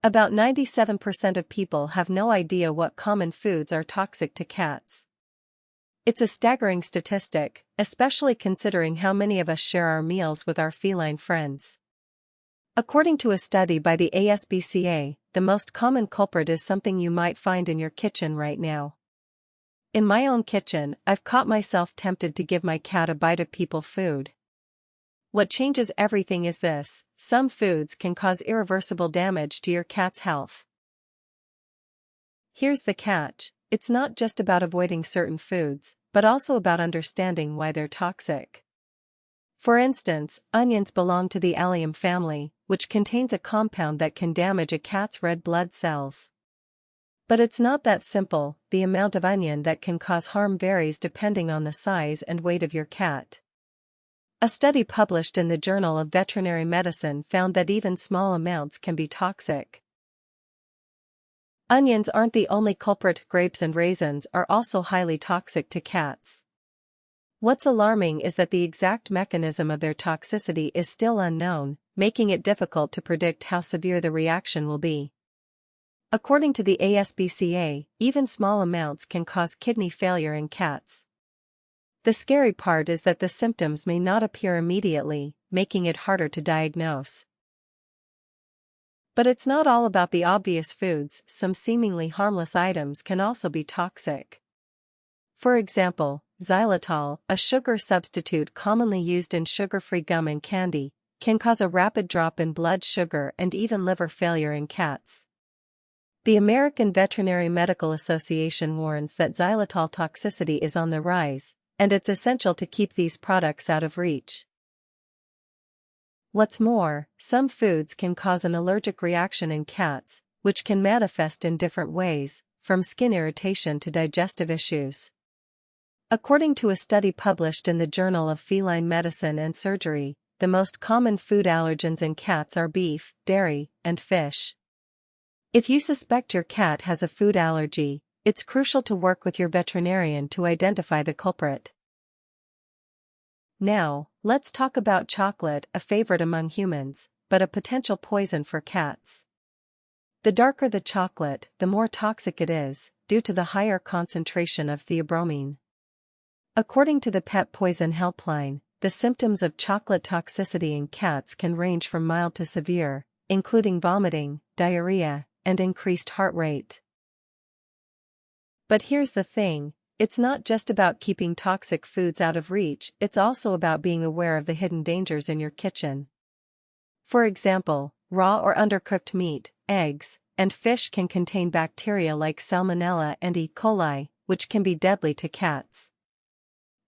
About 97% of people have no idea what common foods are toxic to cats. It's a staggering statistic, especially considering how many of us share our meals with our feline friends. According to a study by the ASPCA, the most common culprit is something you might find in your kitchen right now. In my own kitchen, I've caught myself tempted to give my cat a bite of people food. What changes everything is this: some foods can cause irreversible damage to your cat's health. Here's the catch: it's not just about avoiding certain foods, but also about understanding why they're toxic. For instance, onions belong to the allium family, which contains a compound that can damage a cat's red blood cells. But it's not that simple. The amount of onion that can cause harm varies depending on the size and weight of your cat. A study published in the Journal of Veterinary Medicine found that even small amounts can be toxic. Onions aren't the only culprit. Grapes and raisins are also highly toxic to cats. What's alarming is that the exact mechanism of their toxicity is still unknown, making it difficult to predict how severe the reaction will be. According to the ASPCA, even small amounts can cause kidney failure in cats. The scary part is that the symptoms may not appear immediately, making it harder to diagnose. But it's not all about the obvious foods. Some seemingly harmless items can also be toxic. For example, xylitol, a sugar substitute commonly used in sugar-free gum and candy, can cause a rapid drop in blood sugar and even liver failure in cats. The American Veterinary Medical Association warns that xylitol toxicity is on the rise, and it's essential to keep these products out of reach. What's more, some foods can cause an allergic reaction in cats, which can manifest in different ways, from skin irritation to digestive issues. According to a study published in the Journal of Feline Medicine and Surgery, the most common food allergens in cats are beef, dairy, and fish. If you suspect your cat has a food allergy, it's crucial to work with your veterinarian to identify the culprit. Now, let's talk about chocolate, a favorite among humans, but a potential poison for cats. The darker the chocolate, the more toxic it is, due to the higher concentration of theobromine. According to the Pet Poison Helpline, the symptoms of chocolate toxicity in cats can range from mild to severe, including vomiting, diarrhea, and increased heart rate. But here's the thing: it's not just about keeping toxic foods out of reach, it's also about being aware of the hidden dangers in your kitchen. For example, raw or undercooked meat, eggs, and fish can contain bacteria like Salmonella and E. coli, which can be deadly to cats.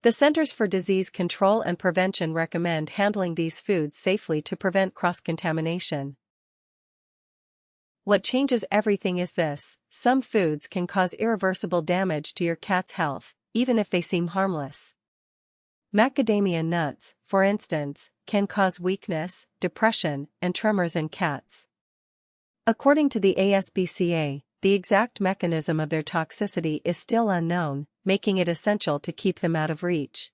The Centers for Disease Control and Prevention recommend handling these foods safely to prevent cross-contamination. What changes everything is this: some foods can cause irreversible damage to your cat's health, even if they seem harmless. Macadamia nuts, for instance, can cause weakness, depression, and tremors in cats. According to the ASPCA, the exact mechanism of their toxicity is still unknown, making it essential to keep them out of reach.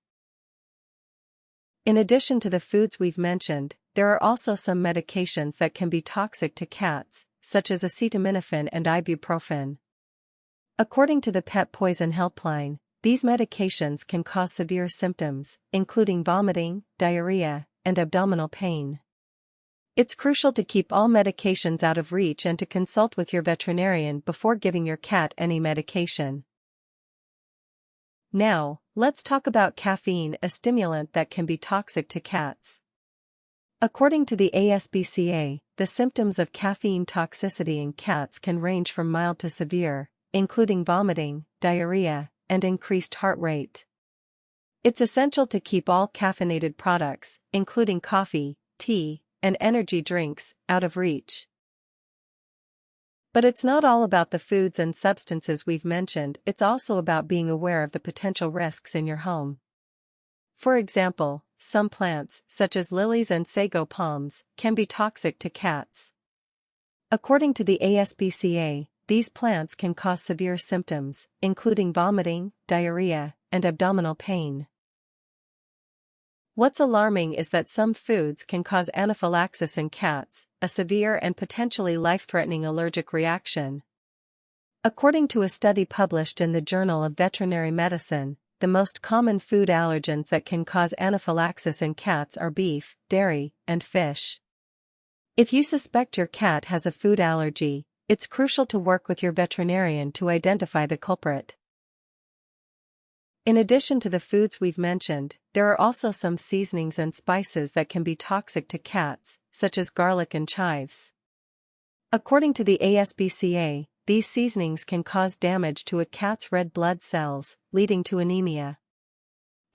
In addition to the foods we've mentioned, there are also some medications that can be toxic to cats, such as acetaminophen and ibuprofen. According to the Pet Poison Helpline, these medications can cause severe symptoms, including vomiting, diarrhea, and abdominal pain. It's crucial to keep all medications out of reach and to consult with your veterinarian before giving your cat any medication. Now, let's talk about caffeine, a stimulant that can be toxic to cats. According to the ASPCA, the symptoms of caffeine toxicity in cats can range from mild to severe, including vomiting, diarrhea, and increased heart rate. It's essential to keep all caffeinated products, including coffee, tea, and energy drinks, out of reach. But it's not all about the foods and substances we've mentioned, it's also about being aware of the potential risks in your home. For example, some plants, such as lilies and sago palms, can be toxic to cats. According to the ASPCA, these plants can cause severe symptoms, including vomiting, diarrhea, and abdominal pain. What's alarming is that some foods can cause anaphylaxis in cats, a severe and potentially life-threatening allergic reaction. According to a study published in the Journal of Veterinary Medicine, the most common food allergens that can cause anaphylaxis in cats are beef, dairy, and fish. If you suspect your cat has a food allergy, it's crucial to work with your veterinarian to identify the culprit. In addition to the foods we've mentioned, there are also some seasonings and spices that can be toxic to cats, such as garlic and chives. According to the ASPCA, these seasonings can cause damage to a cat's red blood cells, leading to anemia.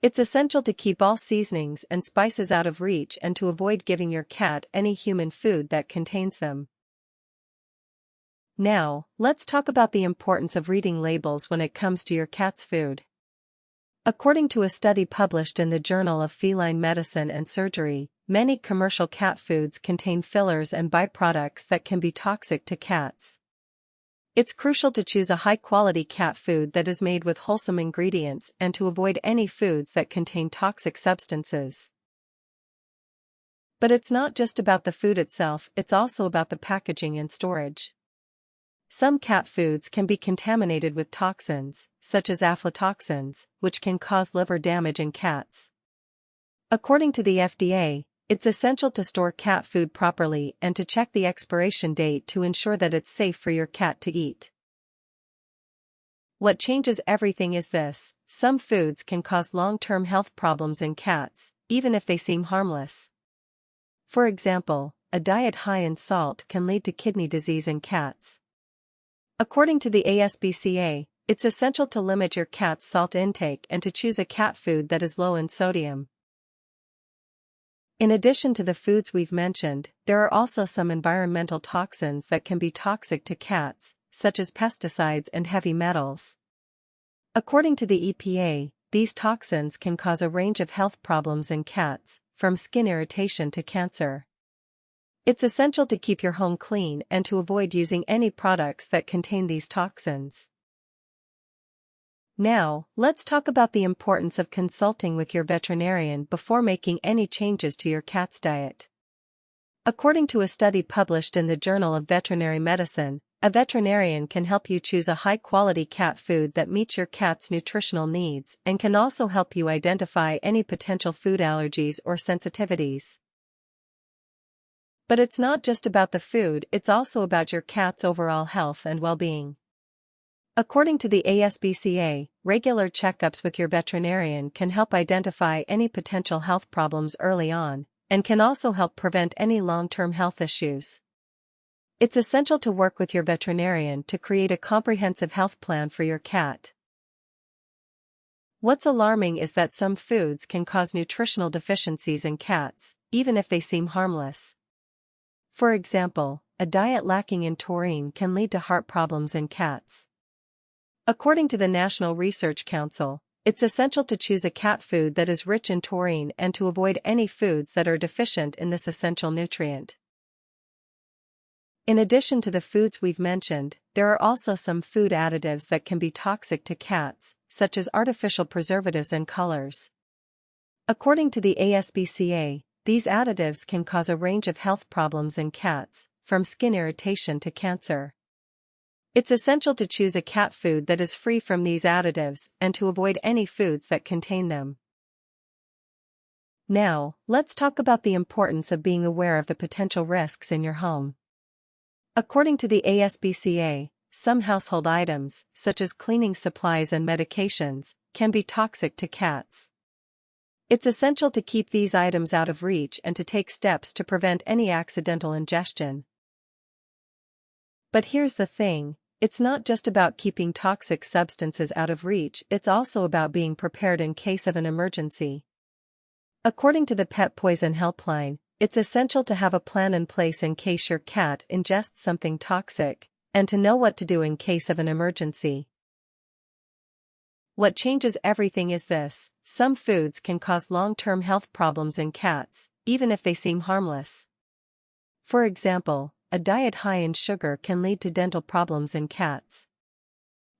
It's essential to keep all seasonings and spices out of reach and to avoid giving your cat any human food that contains them. Now, let's talk about the importance of reading labels when it comes to your cat's food. According to a study published in the Journal of Feline Medicine and Surgery, many commercial cat foods contain fillers and byproducts that can be toxic to cats. It's crucial to choose a high-quality cat food that is made with wholesome ingredients and to avoid any foods that contain toxic substances. But it's not just about the food itself, it's also about the packaging and storage. Some cat foods can be contaminated with toxins, such as aflatoxins, which can cause liver damage in cats. According to the FDA, it's essential to store cat food properly and to check the expiration date to ensure that it's safe for your cat to eat. What changes everything is this: some foods can cause long-term health problems in cats, even if they seem harmless. For example, a diet high in salt can lead to kidney disease in cats. According to the ASPCA, it's essential to limit your cat's salt intake and to choose a cat food that is low in sodium. In addition to the foods we've mentioned, there are also some environmental toxins that can be toxic to cats, such as pesticides and heavy metals. According to the EPA, these toxins can cause a range of health problems in cats, from skin irritation to cancer. It's essential to keep your home clean and to avoid using any products that contain these toxins. Now, let's talk about the importance of consulting with your veterinarian before making any changes to your cat's diet. According to a study published in the Journal of Veterinary Medicine, a veterinarian can help you choose a high-quality cat food that meets your cat's nutritional needs and can also help you identify any potential food allergies or sensitivities. But it's not just about the food, it's also about your cat's overall health and well-being. According to the ASPCA, regular checkups with your veterinarian can help identify any potential health problems early on, and can also help prevent any long-term health issues. It's essential to work with your veterinarian to create a comprehensive health plan for your cat. What's alarming is that some foods can cause nutritional deficiencies in cats, even if they seem harmless. For example, a diet lacking in taurine can lead to heart problems in cats. According to the National Research Council, it's essential to choose a cat food that is rich in taurine and to avoid any foods that are deficient in this essential nutrient. In addition to the foods we've mentioned, there are also some food additives that can be toxic to cats, such as artificial preservatives and colors. According to the ASPCA, these additives can cause a range of health problems in cats, from skin irritation to cancer. It's essential to choose a cat food that is free from these additives and to avoid any foods that contain them. Now, let's talk about the importance of being aware of the potential risks in your home. According to the ASPCA, some household items, such as cleaning supplies and medications, can be toxic to cats. It's essential to keep these items out of reach and to take steps to prevent any accidental ingestion. But here's the thing, it's not just about keeping toxic substances out of reach, it's also about being prepared in case of an emergency. According to the Pet Poison Helpline, it's essential to have a plan in place in case your cat ingests something toxic, and to know what to do in case of an emergency. What changes everything is this: some foods can cause long-term health problems in cats, even if they seem harmless. For example, a diet high in sugar can lead to dental problems in cats.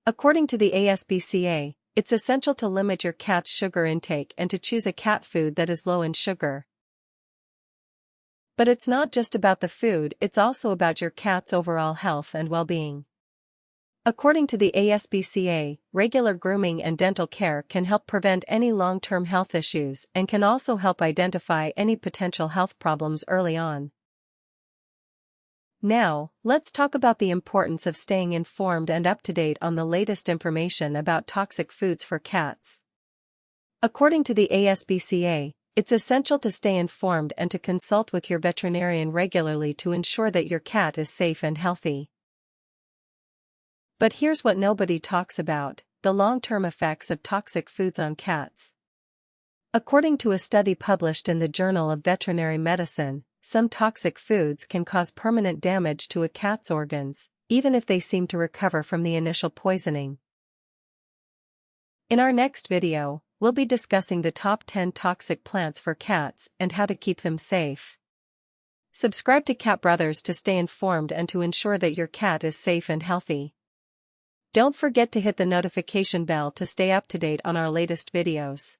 According to the ASPCA, It's essential to limit your cat's sugar intake and to choose a cat food that is low in sugar. But it's not just about the food, it's also about your cat's overall health and well-being. According to the ASPCA, regular grooming and dental care can help prevent any long-term health issues and can also help identify any potential health problems early on. Now, let's talk about the importance of staying informed and up-to-date on the latest information about toxic foods for cats. According to the ASPCA, it's essential to stay informed and to consult with your veterinarian regularly to ensure that your cat is safe and healthy. But here's what nobody talks about: the long-term effects of toxic foods on cats. According to a study published in the Journal of Veterinary Medicine, some toxic foods can cause permanent damage to a cat's organs, even if they seem to recover from the initial poisoning. In our next video, we'll be discussing the top 10 toxic plants for cats and how to keep them safe. Subscribe to Cat Brothers to stay informed and to ensure that your cat is safe and healthy. Don't forget to hit the notification bell to stay up to date on our latest videos.